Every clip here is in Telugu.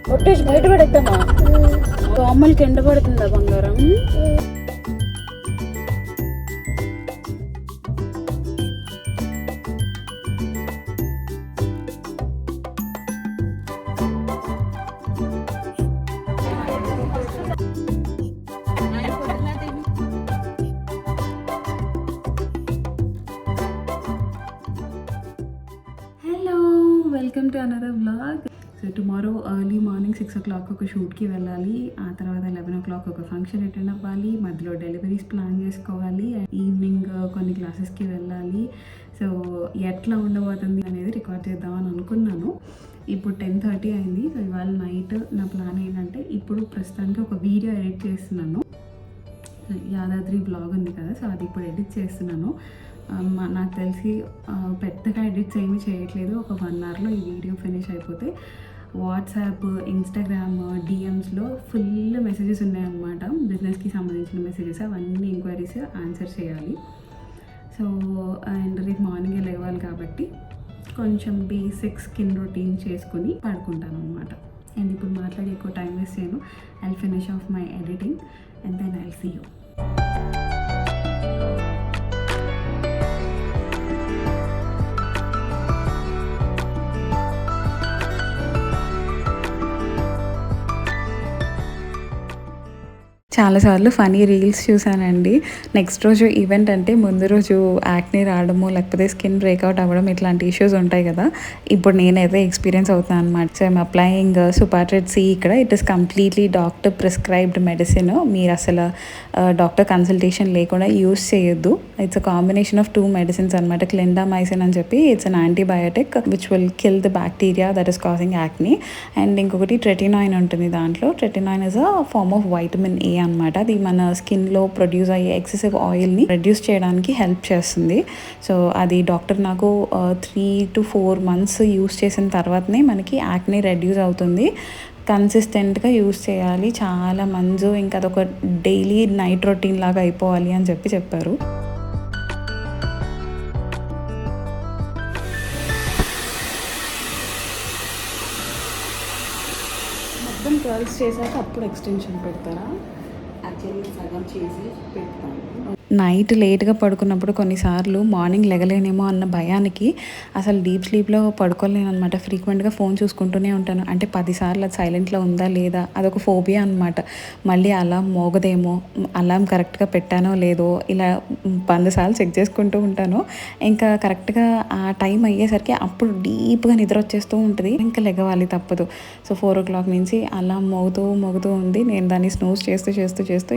కొట్టేసి బయట పడేద్దామా? దోమలకి ఎండ పడుతుందా బంగారం? Welcome to another vlog. So tomorrow early morning 6 o'clock ఒక షూట్కి వెళ్ళాలి. ఆ తర్వాత 11 o'clock ఒక ఫంక్షన్ అటెండ్ అవ్వాలి. మధ్యలో డెలివరీస్ ప్లాన్ చేసుకోవాలి. ఈవినింగ్ కొన్ని క్లాసెస్కి వెళ్ళాలి. సో ఎట్లా ఉండబోతుంది అనేది రికార్డ్ చేద్దామని అనుకున్నాను. ఇప్పుడు 10:30 అయింది. సో ఇవాళ నైట్ నా ప్లాన్ ఏంటంటే ఇప్పుడు ప్రస్తుతానికి ఒక వీడియో ఎడిట్ చేస్తున్నాను. యాదాద్రి బ్లాగ్ ఉంది కదా, సో అది ఇప్పుడు ఎడిట్ చేస్తున్నాను. నాకు తెలిసి పెద్దగా ఎడిట్స్ ఏమీ చేయట్లేదు. ఒక 1 hourలో ఈ వీడియో ఫినిష్ అయిపోతే వాట్సాప్, ఇన్స్టాగ్రామ్ డిఎమ్స్లో ఫుల్ మెసేజెస్ ఉన్నాయన్నమాట. బిజినెస్కి సంబంధించిన మెసేజెస్, అవన్నీ ఎంక్వైరీస్ ఆన్సర్ చేయాలి. సో అండ్ రేపు మార్నింగే లేవాలి కాబట్టి కొంచెం బేసిక్ స్కిన్ రొటీన్ చేసుకుని పడుకుంటాను అనమాట. అండ్ ఇప్పుడు మాట్లాడి ఎక్కువ టైం వేస్ట్ చేయను. I'll finish off my editing and then I'll see you. చాలాసార్లు ఫనీ రీల్స్ చూసానండి. నెక్స్ట్ రోజు ఈవెంట్ అంటే ముందు రోజు యాక్నే రావడము, లేకపోతే స్కిన్ బ్రేక్అవుట్ అవ్వడం, ఇట్లాంటి ఇష్యూస్ ఉంటాయి కదా. ఇప్పుడు నేనైతే ఎక్స్పీరియన్స్ అవుతాను అనమాట. సో ఐమ్ అప్లయింగ్ సూపర్ట్రేట్ సి. ఇక్కడ it is completely doctor prescribed medicine. మీరు అసలు డాక్టర్ కన్సల్టేషన్ లేకుండా యూస్ చేయొద్దు. It's a combination of 2 medicines అనమాట. క్లిండామైసిన్ అని చెప్పి it's an antibiotic which will kill the bacteria that is causing acne. And ఇంకొకటి ట్రెటినాయిన్ ఉంటుంది. దాంట్లో tretinoin is a form of vitamin A అనమాట. అది మన స్కిన్లో ప్రొడ్యూస్ అయ్యే ఎక్సెసివ్ ఆయిల్ని రెడ్యూస్ చేయడానికి హెల్ప్ చేస్తుంది. సో అది డాక్టర్ నాకు 3 to 4 months యూస్ చేసిన తర్వాతనే మనకి యాక్నే రెడ్యూస్ అవుతుంది. కన్సిస్టెంట్గా యూస్ చేయాలి చాలా మంత్స్. ఇంకా అదొక డైలీ నైట్ రొటీన్ లాగా అయిపోవాలి అని చెప్పారు. మొత్తం కర్ల్స్ చేశాక అప్పుడు ఎక్స్టెన్షన్ పెడతారా? యాక్చువల్లీ సగం చేసి పెడతాను. నైట్ లేట్గా పడుకున్నప్పుడు కొన్నిసార్లు మార్నింగ్ లెగలేనేమో అన్న భయానికి అసలు డీప్ స్లీప్లో పడుకోలేను అనమాట. ఫ్రీక్వెంట్గా ఫోన్ చూసుకుంటూనే ఉంటాను. అంటే 10 సార్లు అది సైలెంట్లో ఉందా లేదా, అదొక ఫోబియా అనమాట. మళ్ళీ అలారం మోగదేమో, అలారం కరెక్ట్గా పెట్టానో లేదో, ఇలా 100 సార్లు చెక్ చేసుకుంటూ ఉంటాను. ఇంకా కరెక్ట్గా ఆ టైం అయ్యేసరికి అప్పుడు డీప్గా నిద్ర వచ్చేస్తూ ఉంటుంది. ఇంకా లెగవాలి తప్పదు. సో 4 o'clock నుంచి అలారం మోగుతూ ఉంది. నేను దాన్ని స్నూజ్ చేస్తూ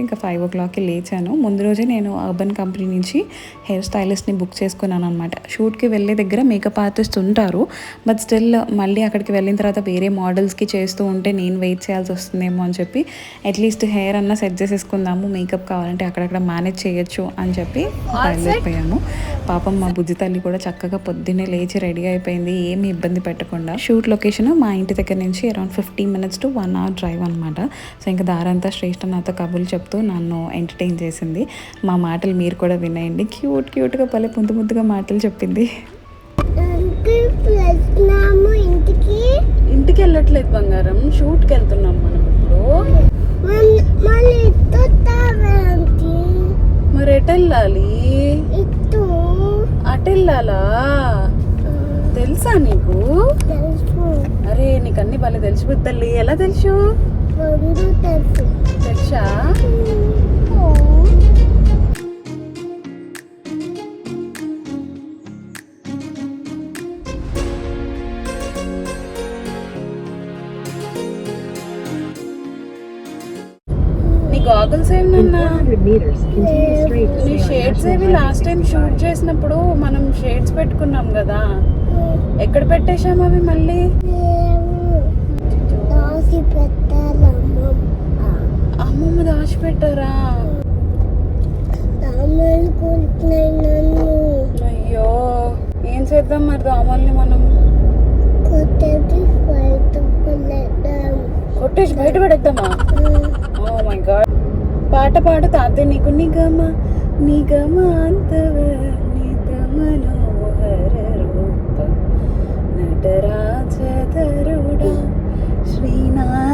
ఇంకా 5 o'clockకి లేచాను. ముందు రోజే నేను అర్బన్ కంపెనీ నుంచి హెయిర్ స్టైలిస్ట్ని బుక్ చేసుకున్నాను అనమాట. షూట్కి వెళ్ళే దగ్గర మేకప్ ఆర్టిస్ట్ ఉంటారు. బట్ స్టిల్ మళ్ళీ అక్కడికి వెళ్ళిన తర్వాత వేరే మోడల్స్కి చేస్తూ ఉంటే నేను వెయిట్ చేయాల్సి వస్తుందేమో అని చెప్పి అట్లీస్ట్ హెయిర్ అన్నా సెట్ చేసేసుకుందాము, మేకప్ కావాలంటే అక్కడక్కడ మేనేజ్ చేయొచ్చు అని చెప్పి బయలుదేరిపోయాము. పాపం మా బుజ్జి తల్లి కూడా చక్కగా పొద్దున్నే లేచి రెడీ అయిపోయింది, ఏమి ఇబ్బంది పెట్టకుండా. షూట్ లొకేషన్ మా ఇంటి దగ్గర నుంచి around 15 minutes to 1 hour drive అనమాట. సో ఇంకా దారంతా శ్రేష్ఠ నాతో కబుర్లు చెప్తూ నన్ను ఎంటర్టైన్ చేసింది. మా మాటలు మీరు కూడా వినేయండి. క్యూట్గా భలే ముద్దుగా మాటలు చెప్పింది. ఇంటికి వెళ్ళట్లేదు బంగారం, షూట్కి వెళ్తున్నాం మనం ఇప్పుడు. మరి ఎటు వెళ్ళాలి? అటు వెళ్ళాలా? తెలుసా నీకు? అరే నీకు అన్ని భలే తెలిసిపోద్ది. ఎలా తెలుసు? తెలుసా? గాగల్స్ ఏమన్నా నీ షేడ్స్ ఏవి లాస్ట్ టైం షూట్ చేసినప్పుడు మనం షేడ్స్ పెట్టుకున్నాం కదా, ఎక్కడ పెట్టేశాము అవి? మళ్ళీ అమ్మమ్మ దాచి పెట్టారా? అయ్యో ఏం చేద్దాం మరి దోమల్ని? మనం కొట్టేసి బయట పడేద్దామా? Oh my God. పాట పాడు తాతే నీకు నిగమ అంతవ నిత మనోహర రూప నటరాజ తరుడ శ్రీనాథ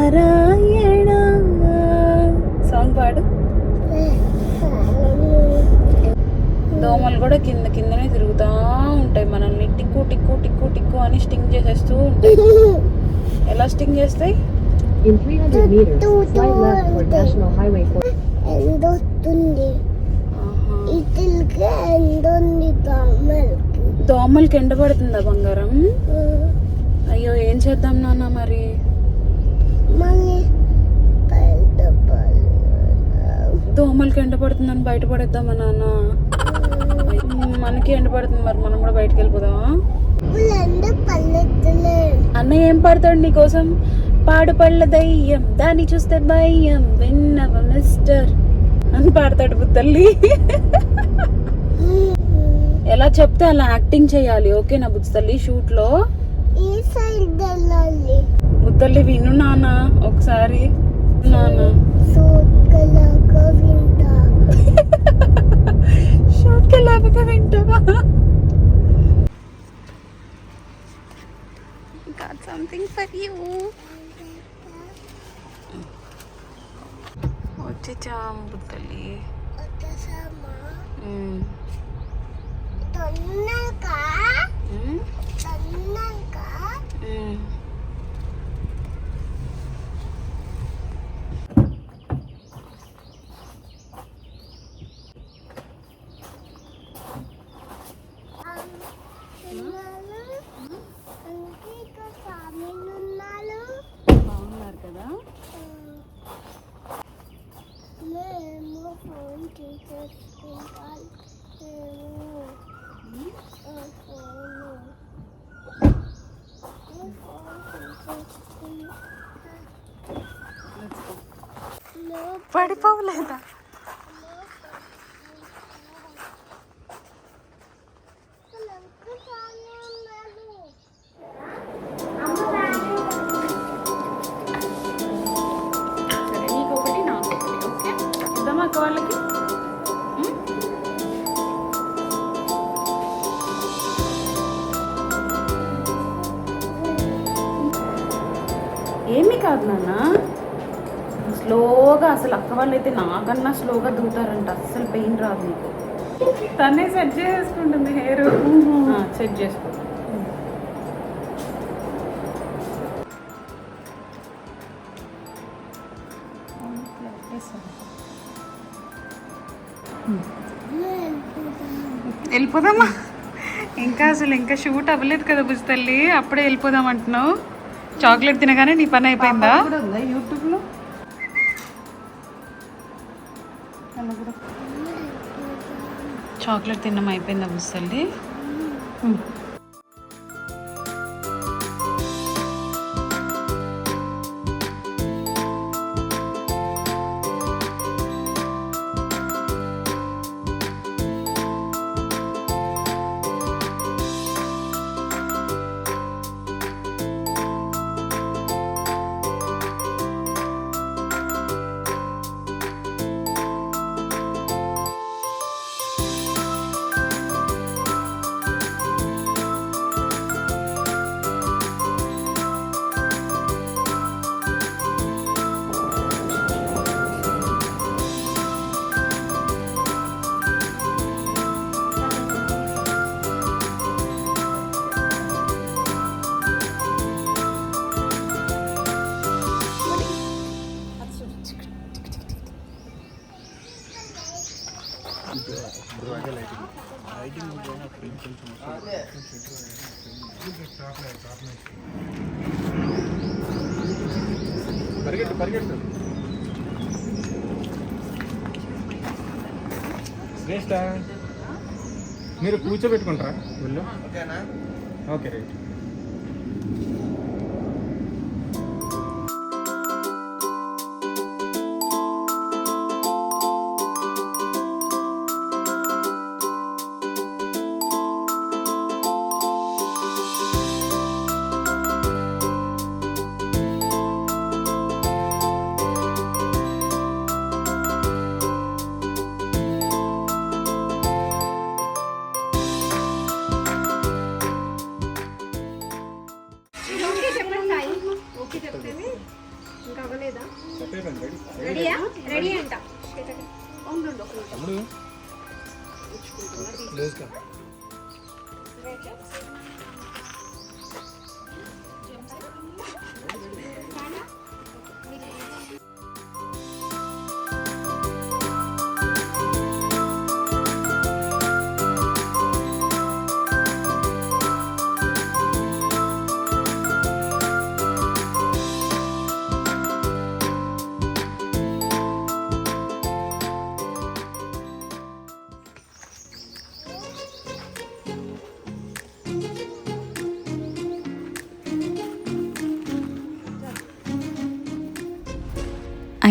తిరుగుతూ ఉంటాయి మనల్ని. టిక్కు టిక్కు టిక్కు టిక్కు అని స్టింగ్ చేసేస్తూ ఉంటాయి. ఎలా స్టింగ్ చేస్తాయి? In 300 meters, slide left toward National Highway 4. దోమలకి ఎండ పడుతుందా బంగారం? అయ్యో ఏం చేద్దాం నాన్న మరి? దోమలకి ఎండ పడుతుందని బయట పడేద్దామా నాన్న? మనకి ఎండ పడుతుంది మరి, మనం కూడా బయటకు వెళ్ళిపోదామా? అన్నయ్య ఏం పాడతాడు నీకోసం? పాడు పళ్ళ దయ్యం దాన్ని చూస్తే భయం విన్నవ మిస్టర్ అని పాడతాడు బుద్ధల్లి. ఎలా చెప్తే అలా యాక్టింగ్ చేయాలి, ఓకేనా బుద్ధల్లి? షూట్ లో బుద్ధల్లి విను నాన్న ఒకసారి. నాన్న షూట్ కి లాగా వింటావా? Got something for you. వచ్చేచాం బుద్ధల్లి. బాగున్నారు కదా? పడిపోవలేదా? సరే నీకు ఒకటి నాకు ఒకటి, ఓకే? ఇద్దామా అక్క వాళ్ళకి? ఏమీ కాదు నాన్న, స్లోగా. అసలు అక్క వాళ్ళు అయితే నాకన్నా స్లోగా దూతారంట, అస్సలు పెయిన్ రాదు నీకు. తనే సెట్ చేసుకుంటుంది హెయిర్. సెట్ చేసుకో. వెళ్ళిపోదామా? ఇంకా అసలు ఇంకా షూట్ అవ్వలేదు కదా బుజ్జితల్లి, అప్పుడే వెళ్ళిపోదాం అంటున్నావు. చాక్లెట్ తినగానే నీ పని అయిపోయిందా? యూట్యూబ్లో చాక్లెట్ తినడం అయిపోయిందా బుజ్జితల్లి? పరిగెట్టు పరిగెట్టు. శ్రేష్ఠ మీరు కూర్చోబెట్టుకుంటారా వీళ్ళు? Okay right.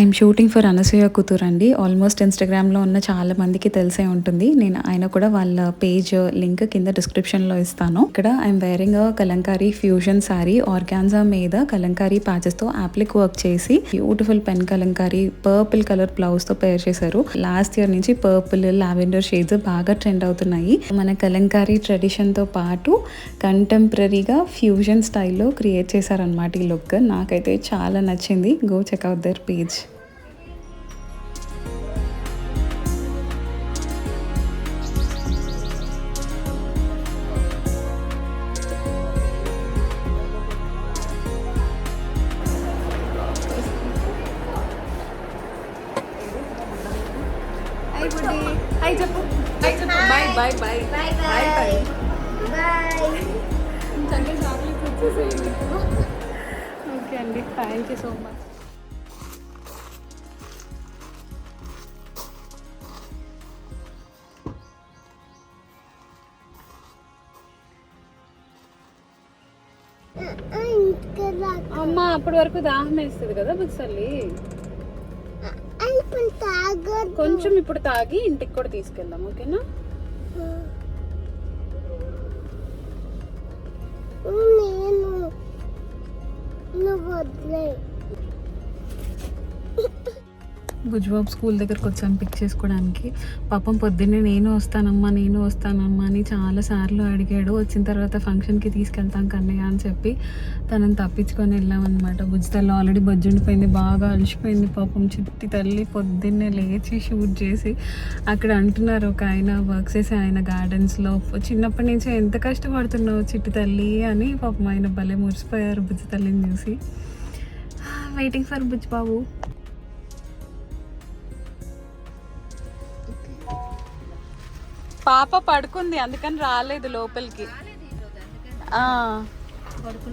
I'm shooting for Anasuya కూతురు అండి. ఆల్మోస్ట్ ఇన్స్టాగ్రామ్లో ఉన్న చాలా మందికి తెలిసే ఉంటుంది. నేను ఆయన కూడా వాళ్ళ పేజ్ లింక్ కింద డిస్క్రిప్షన్లో ఇస్తాను. ఇక్కడ I'm wearing Kalamkari fusion sari organza మీద కలంకారీ ప్యాచెస్తో అప్లిక్ వర్క్ చేసి beautiful pen Kalamkari purple colour బ్లౌజ్తో పేర్ చేశారు. లాస్ట్ ఇయర్ నుంచి పర్పుల్ లావెండర్ షేడ్స్ బాగా ట్రెండ్ అవుతున్నాయి. మన కలంకారీ ట్రెడిషన్తో పాటు కంటెంపరీగా ఫ్యూజన్ స్టైల్లో క్రియేట్ చేశారనమాట ఈ లుక్. నాకైతే చాలా నచ్చింది. Go check out their page. Okay అండి, థ్యాంక్ యూ సో మచ్. అమ్మ అప్పటి వరకు దాహం వేస్తుంది కదా బుక్సల్లి, కొంచెం ఇప్పుడు తాగి ఇంటికి కూడా తీసుకెళ్దాం. ఓకేనా? బుజ్బాబు స్కూల్ దగ్గరకు వచ్చాను పిక్ చేసుకోవడానికి. పాపం పొద్దున్నే నేను వస్తానమ్మా అని చాలాసార్లు అడిగాడు. వచ్చిన తర్వాత ఫంక్షన్కి తీసుకెళ్తాం కన్నయ్య అని చెప్పి తనని తప్పించుకొని వెళ్ళామన్నమాట. బుజ్జి తల్లి ఆల్రెడీ బొజ్జుండిపోయింది, బాగా అలసిపోయింది పాపం. చిట్టి తల్లి పొద్దున్నే లేచి షూట్ చేసి అక్కడ అంటున్నారు ఒక ఆయన వర్క్ చేసే ఆయన గార్డెన్స్లో, చిన్నప్పటి నుంచి ఎంత కష్టపడుతున్నావు చిట్టి తల్లి అని పాపం ఆయన భలే మురిసిపోయారు బుజ్జి తల్లిని చూసి. వెయిటింగ్ ఫర్ బుజ్జి బాబు. పాప పడుకుంది అందుకని రాలేదు లోపలికి.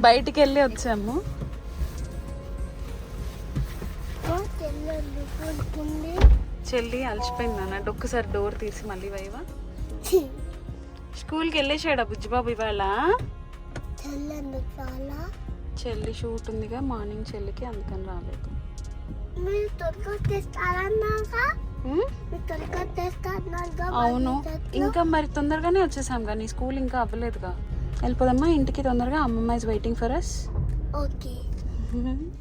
బయటికి వెళ్ళి వచ్చాము. చెల్లి అలసిపోయింది అన్నట్టు. ఒక్కసారి డోర్ తీసి మళ్ళీ వైవా. స్కూల్కి వెళ్ళేసాడా బుజ్జిబాబు ఇవాళ? చెల్లి షూట్ ఉందిగా మార్నింగ్ చెల్లికి, అందుకని రాలేదు. అవును, ఇంకా మరి తొందరగానే వచ్చేసాం కానీ స్కూల్ ఇంకా అవ్వలేదుగా. వెళ్ళిపోదమ్మా ఇంటికి తొందరగా. అమ్మమ్మ is waiting for us. Okay.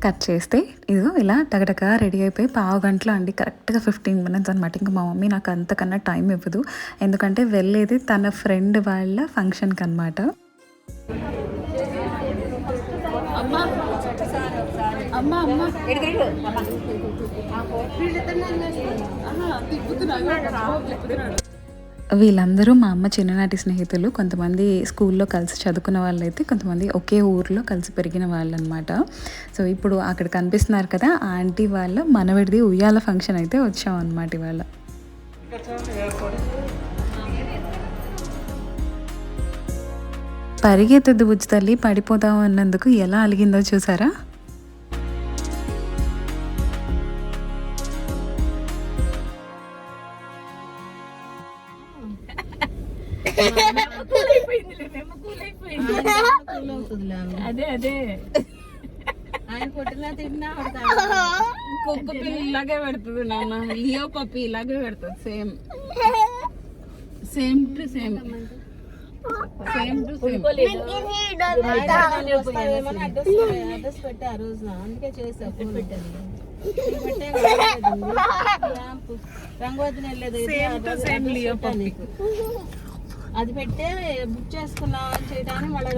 Cut చేస్తే ఇదిగో ఇలా టగటగా రెడీ అయిపోయి 15 గంటలు అండి, కరెక్ట్గా 15 minutes అనమాట. ఇంకా మా మమ్మీ నాకు అంతకన్నా టైం ఇవ్వదు, ఎందుకంటే వెళ్ళేది తన ఫ్రెండ్ వాళ్ళ ఫంక్షన్కి అనమాట. వీళ్ళందరూ మా అమ్మ చిన్ననాటి స్నేహితులు. కొంతమంది స్కూల్లో కలిసి చదువుకున్న వాళ్ళైతే, కొంతమంది ఒకే ఊర్లో కలిసి పెరిగిన వాళ్ళు అనమాట. సో ఇప్పుడు అక్కడ కనిపిస్తున్నారు కదా ఆంటీ వాళ్ళ మనవడిది ఉయ్యాల ఫంక్షన్ అయితే వచ్చాం అనమాట ఇవాళ. పరిగెత్తద్దు బుజ్జి తల్లి, పడిపోతావు అన్నందుకు ఎలా అలిగిందో చూసారా? అదే అదే ఆయన కొట్టినా తిన్నా కుక్క పిల్ల ఇలాగే పెడుతుంది నాన్న. లియో పప్పి ఇలాగే పెడుతుంది. Same same to same address పెట్టే ఆ రోజు, అందుకే చేసా. రంగవతిని వెళ్ళలేదు, అది పెట్టే బుక్ చేసుకున్నా చేయడానికి మళ్ళీ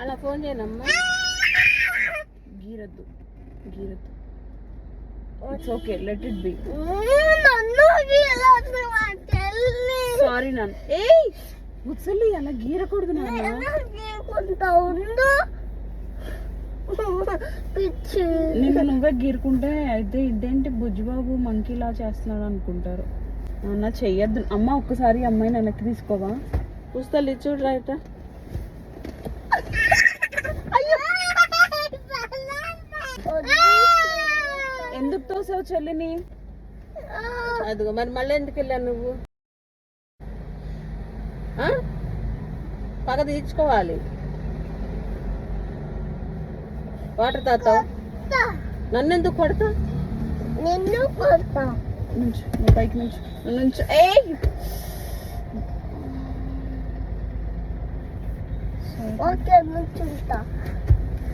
అలా ఫోన్ చేయనమ్మా. గీరద్దు గీరద్దు, it's okay, let it be. Sorry నాన్న. ఏయ్ ముసలి అలా గీరకూడదు నాన్న. నేను నువ్వే గీరుకుంటే అయితే ఇదేంటి బుజ్జిబాబు మంకీలా చేస్తున్నాడు అనుకుంటారు. అన్న చెయ్యొద్దు అమ్మ. ఒక్కసారి అమ్మాయిని వెనక్కి తీసుకోవా? పుస్తలు చూడు రైట్. ఎందుకు తోసావు చెల్లిని? అదిగో మరి మళ్ళీ ఎందుకు వెళ్ళావు నువ్వు? పగ తీర్చుకోవాలి. వాటర్ తాతావు నన్ను ఎందుకు కొడతా నిన్ను కొడతా. నుంచి నువ్వు పైకి నుంచి ఏయ్ ఓకే నుంచుంటా.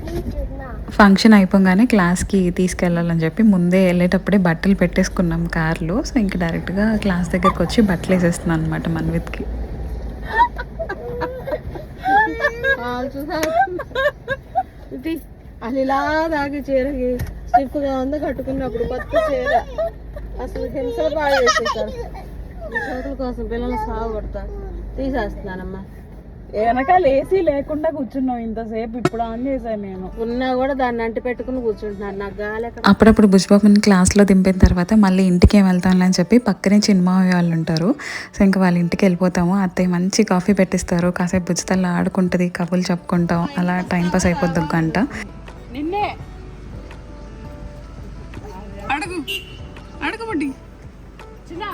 నుంచున్నా. ఫంక్షన్ అయిపోగానే క్లాస్కి తీసుకెళ్ళాలని చెప్పి ముందే వెళ్ళేటప్పుడే బట్టలు పెట్టేసుకున్నాం కార్లో. సో ఇంకా డైరెక్ట్గా క్లాస్ దగ్గరికి వచ్చి బట్టలు వేసేస్తున్నాను అనమాట మన్విత్కి. ఇది అది ఇలా దాగి చీరకి స్టిఫ్గా ఉందో కట్టుకున్నప్పుడు కొత్త చీర అసలు హింసలు బాగా చేసేసారు. చదువుల కోసం పిల్లలు సాగు కొడతా తీసేస్తున్నానమ్మా. వెనకాల ఏసీ లేకుండా కూర్చున్నావు ఇంతసేపు, ఇప్పుడు ఆన్ చేశాను నేను. ఉన్నా కూడా దాన్ని అంటి పెట్టుకుని కూర్చుంటున్నాను, నాకు గాలి. అప్పుడప్పుడు బుజ్జిబాబుని క్లాస్లో దింపిన తర్వాత మళ్ళీ ఇంటికి ఏం వెళ్తాంలే అని చెప్పి పక్కనే చిన్నమావి వాళ్ళు ఉంటారు. సో ఇంకా వాళ్ళ ఇంటికి వెళ్ళిపోతాము. అత్తయ్య మంచి కాఫీ పెట్టిస్తారు, కాసేపు బుజ్జితల్లా ఆడుకుంటుంది, కబుర్లు చెప్పుకుంటాం, అలా టైంపాస్ అయిపోద్ది ఒక గంట. నిన్నే అడుగు అడుగుబడ్డి చిన్న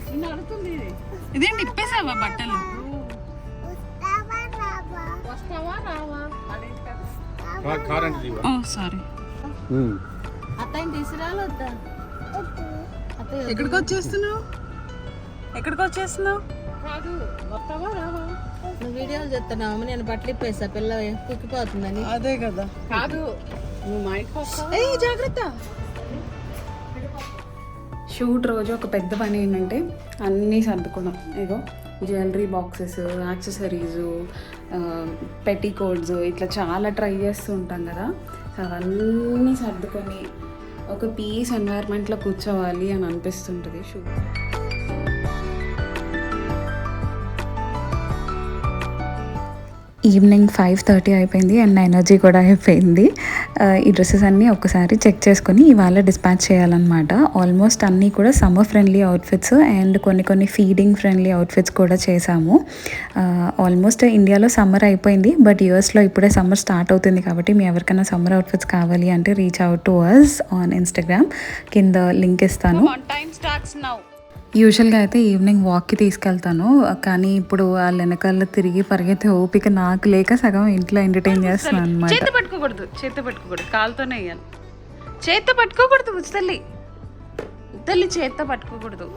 నిన్ను అడుగుతుంది. ఇదేంటి ఇప్పేసావా బట్టలు? వస్తావా రావా? కార్ అంటే దిగు. ఓ సారీ. అత్తయ్యని తీసుకురాలి వద్దా? ఎక్కడికి వచ్చేస్తున్నావు? కాదు వస్తావా రావా? నువ్వు వీడియోలు చెప్తున్నావు, నేను బట్టలు ఇప్పేసా పిల్ల కుక్కిపోతుందని. అదే కదా. కాదు నువ్వు మా ఇంటికి వస్తావా? ఏ జాగ్రత్త. షూట్ రోజు ఒక పెద్ద పని ఏంటంటే అన్నీ సర్దుకున్నాం. ఇగో జ్యువెలరీ బాక్సెస్, యాక్సెసరీస్, పెట్టికోట్స్, ఇట్లా చాలా ట్రై చేస్తూ ఉంటాం కదా. సో అవన్నీ సర్దుకొని ఒక పీస్ ఎన్వైర్న్మెంట్లో కూర్చోవాలి అని అనిపిస్తుంటుంది షూట్. ఈవినింగ్ 5:30 అయిపోయింది అండ్ నా ఎనర్జీ కూడా అయిపోయింది. ఈ డ్రెస్సెస్ అన్నీ ఒక్కసారి చెక్ చేసుకొని ఇవాళ డిస్పాచ్ చేయాలన్నమాట. ఆల్మోస్ట్ అన్నీ కూడా సమ్మర్ ఫ్రెండ్లీ అవుట్ఫిట్స్ అండ్ కొన్ని ఫీడింగ్ ఫ్రెండ్లీ అవుట్ఫిట్స్ కూడా చేసాము. ఆల్మోస్ట్ ఇండియాలో సమ్మర్ అయిపోయింది, బట్ యూఎస్లో ఇప్పుడే సమ్మర్ స్టార్ట్ అవుతుంది. కాబట్టి మీ ఎవరికైనా సమ్మర్ అవుట్ఫిట్స్ కావాలి అంటే reach out to us on Instagram, కింద లింక్ ఇస్తాను. యూజువల్గా అయితే ఈవినింగ్ వాక్కి తీసుకెళ్తాను, కానీ ఇప్పుడు వాళ్ళ వెనకాల తిరిగి పరిగెత్తే ఓపిక నాకు లేక సగం ఇంట్లో ఎంటర్టైన్ చేస్తున్నాను అనమాట. చేతి పట్టుకోకూడదు, కాలుతోనే వేయాలి. చేత్తో పట్టుకోకూడదు తల్లి, చేత్తో పట్టుకోకూడదు.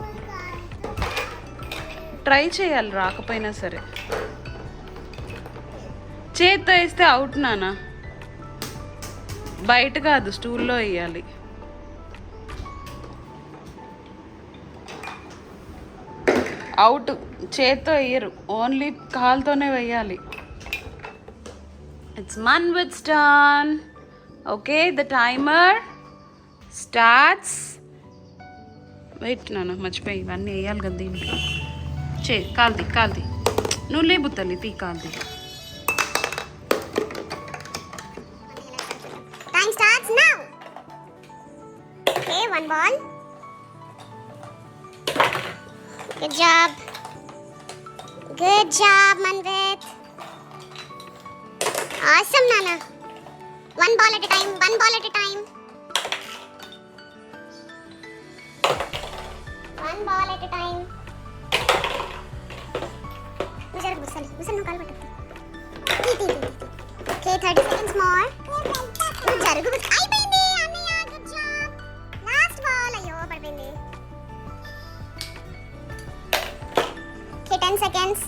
ట్రై చేయాలి రాకపోయినా సరే. చేత్తో వేస్తే అవుట్ నానా, బయట కాదు స్టూల్లో వేయాలి. అవుట్ చేత్తో వేయరు, ఓన్లీ కాలుతోనే వేయాలి. It's Manvit's turn. Okay, the timer starts. Wait నాన్న, మర్చిపోయి ఇవన్నీ వేయాలి కదా దీంట్లో. కాల్ది నువ్వు లేబు తల్లి, తీ కాల్ది. Time starts now. Okay, one ball. Good job, Manvit. Awesome, Nana. One ball at a time. Listen, no call button. Okay, 30 seconds more. అయిపోయింది అన్నయ్య, గుడ్ జాబ్. లాస్ట్ బాల్, అయ్యో పడిపోయింది. Okay, 10 seconds.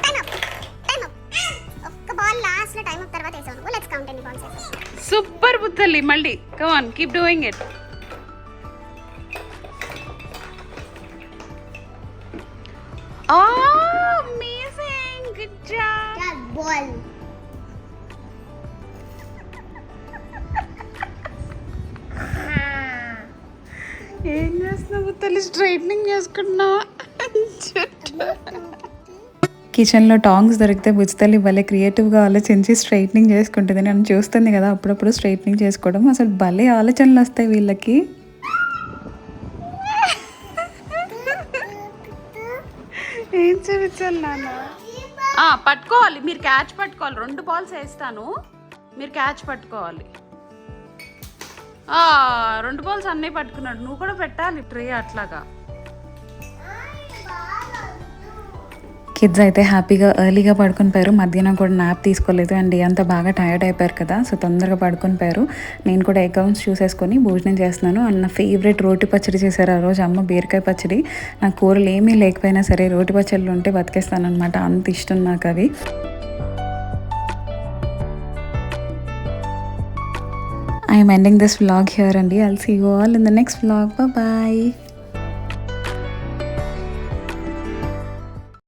Time up. ఒక్క బాల్ లాస్ట్ లో టైం అప్ తర్వాత వేసాను. లెట్స్ కౌంట్ ఎన్ని బాల్స్ వేసాను. సూపర్ బుద్ధల్లి, మళ్ళీ come on, keep doing it. Amazing, good job. Ball ఏం చేస్తున్నావు తల్లి? స్ట్రైట్నింగ్ చేసుకుంటున్నావా? కిచెన్లో టాంగ్స్ దొరికితే బుజ్జితల్లి భలే క్రియేటివ్గా ఆలోచించి స్ట్రైట్నింగ్ చేసుకుంటుంది. నన్ను చూస్తుంది కదా అప్పుడప్పుడు స్ట్రైట్నింగ్ చేసుకోవడం, అసలు భలే ఆలోచనలు వస్తాయి వీళ్ళకి. ఏం చూపించాలి నాన్న? పట్టుకోవాలి, మీరు క్యాచ్ పట్టుకోవాలి. 2 బాల్స్ వేస్తాను, మీరు క్యాచ్ పట్టుకోవాలి. 2 బాల్స్ అన్నీ పట్టుకున్నాడు, నువ్వు కూడా పెట్టాలి ట్రే అట్లాగా. కిడ్స్ అయితే హ్యాపీగా ఎర్లీగా పడుకొని పోయారు. మధ్యాహ్నం కూడా నాప్ తీసుకోలేదు అండ్ డే అంతా బాగా టైర్డ్ అయిపోయారు కదా, సో తొందరగా పడుకొని పోయారు. నేను కూడా అకౌంట్స్ చూసేసుకొని భోజనం చేస్తున్నాను. అండ్ నా ఫేవరెట్ రోటి పచ్చడి చేశారు ఆ రోజు అమ్మ, బీరకాయ పచ్చడి. నాకు కూరలు ఏమీ లేకపోయినా సరే రోటి పచ్చళ్ళు ఉంటే బతికేస్తాను అనమాట, అంత ఇష్టం నాకు అవి. I am ending this vlog here and I'll see you all in the next vlog. Bye bye.